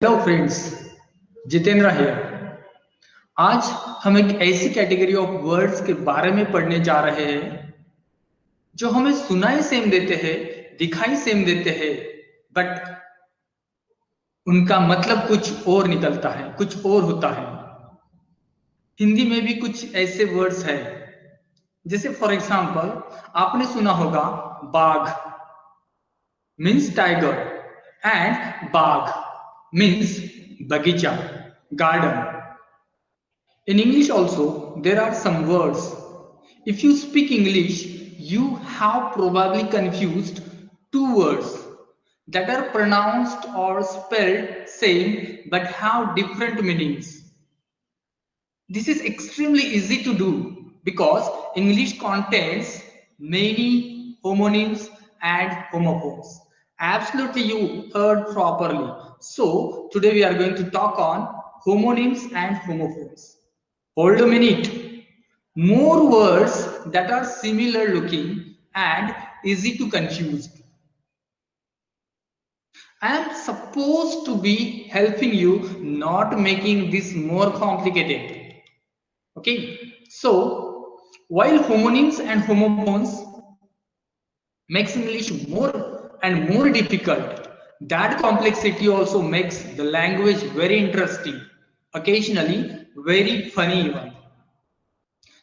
Hello friends, Jitendra है। आज हम एक ऐसी कैटेगरी ऑफ वर्ड्स के बारे में पढ़ने जा रहे हैं जो हमें सुनाई सेम देते हैं, दिखाई सेम देते हैं, बट उनका मतलब कुछ और निकलता है, कुछ और होता है। हिंदी में भी कुछ ऐसे वर्ड्स हैं, जैसे फॉर एग्जाम्पल आपने सुना होगा बाघ means tiger and Bagh means बगीचा, garden. In English also, there are some words. If you speak English, you have probably confused two words that are pronounced or spelled same but have different meanings. This is extremely easy to do because English contains many homonyms and homophones. Absolutely, you heard properly. So, today we are going to talk on homonyms and homophones. Hold a minute. More words that are similar looking and easy to confuse. I am supposed to be helping you, not making this more complicated. Okay, so while homonyms and homophones makes English more and more difficult, that complexity also makes the language very interesting, occasionally very funny even.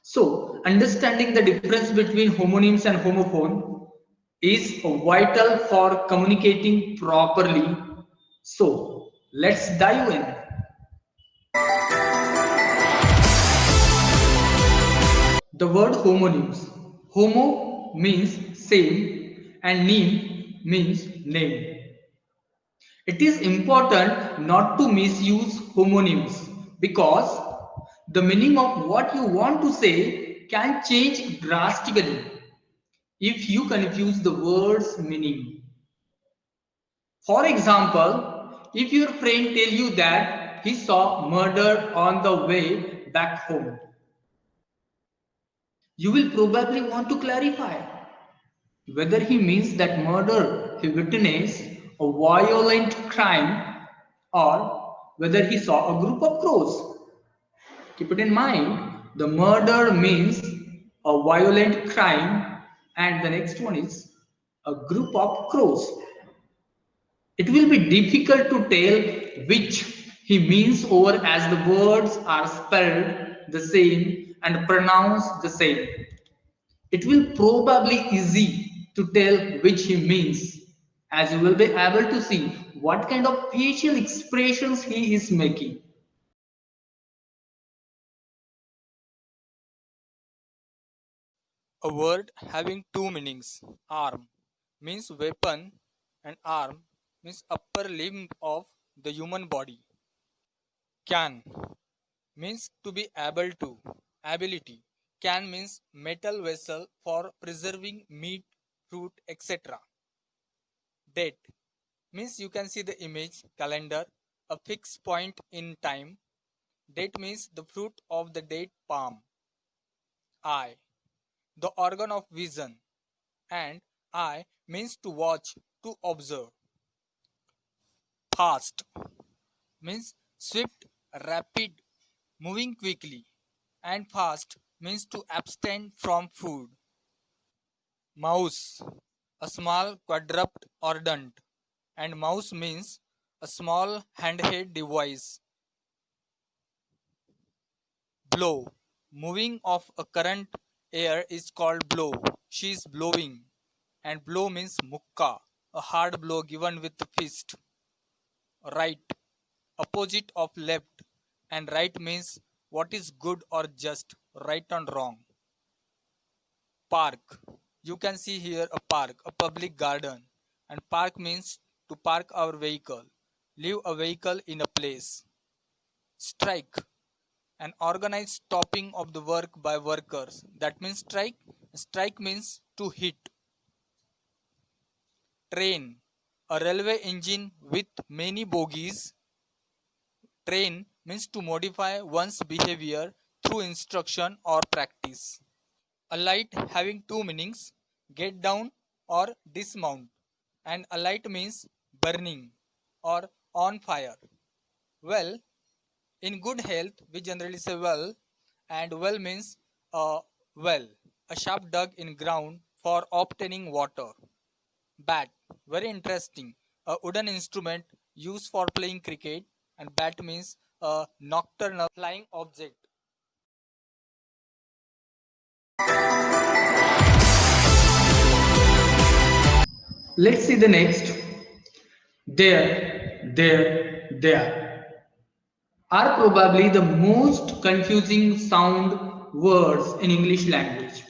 So, understanding the difference between homonyms and homophone is vital for communicating properly. So, let's dive in. The word homonyms. Homo means same and nym means name. It is important not to misuse homonyms because the meaning of what you want to say can change drastically if you confuse the word's meaning. For example, if your friend tell you that he saw murder on the way back home, you will probably want to clarify whether he means that murder he witnessed a violent crime or whether he saw a group of crows. Keep it in mind, the murder means a violent crime, and the next one is a group of crows. It will be difficult to tell which he means over as the words are spelled the same and pronounced the same. It will probably easy to tell which he means as you will be able to see what kind of facial expressions he is making. A word having two meanings. Arm means weapon and arm means upper limb of the human body. Can means to be able to. Ability. Can means metal vessel for preserving meat, fruit, etc. Date means you can see the image calendar, a fixed point in time. Date means the fruit of the date palm. Eye, the organ of vision, and eye means to watch, to observe. Fast means swift, rapid, moving quickly, and fast means to abstain from food. Mouse, a small quadruped ordnance, and mouse means a small handheld device. Blow, moving of a current air is called blow. She is blowing, and blow means mukka, a hard blow given with the fist. Right, opposite of left, and right means what is good or just, right and wrong. Park, you can see here a park, a public garden, and park means to park our vehicle, leave a vehicle in a place. Strike, an organized stopping of the work by workers, that means strike. Strike means to hit. Train, a railway engine with many bogies. Train means to modify one's behavior through instruction or practice. Alight having two meanings, get down or dismount, and alight means burning or on fire. Well, in good health, we generally say well, and well means a well, a shaft dug in ground for obtaining water. Bat, very interesting, a wooden instrument used for playing cricket, and bat means a nocturnal flying object. Let's see the next. There are probably the most confusing sound words in English language.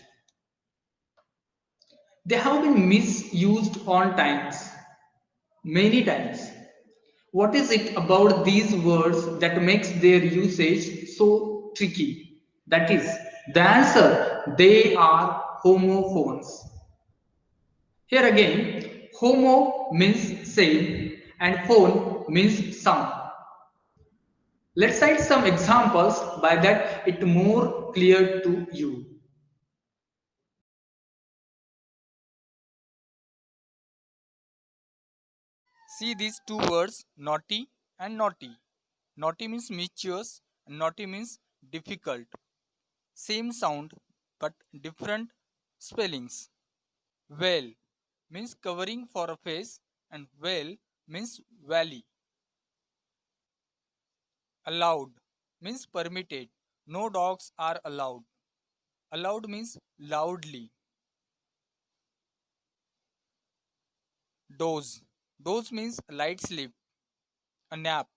They have been misused on times, many times. What is it about these words that makes their usage so tricky? That is, the answer, they are homophones. Here again, homo means same and phone means sound. Let's cite some examples by that it more clear to you. See these two words, naughty and naughty. Naughty means mischievous, and naughty means difficult. Same sound but different spellings. Well means covering for a face, and well means valley. Allowed means permitted. No dogs are allowed. Allowed means loudly. Doze. Doze means light sleep, a nap.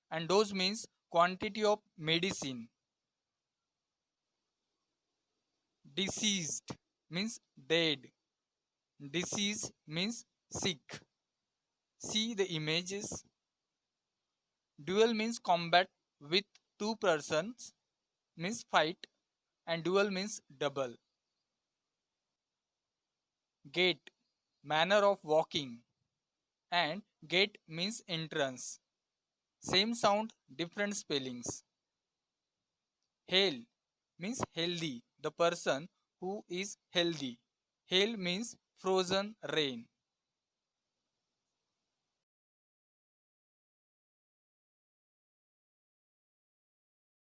And dose means quantity of medicine. Deceased means dead. Disease means sick. See the images. Duel means combat with two persons, means fight, and duel means double. Gate, manner of walking, and gate means entrance. Same sound, different spellings. Hail means healthy, the person who is healthy. Hail means frozen rain.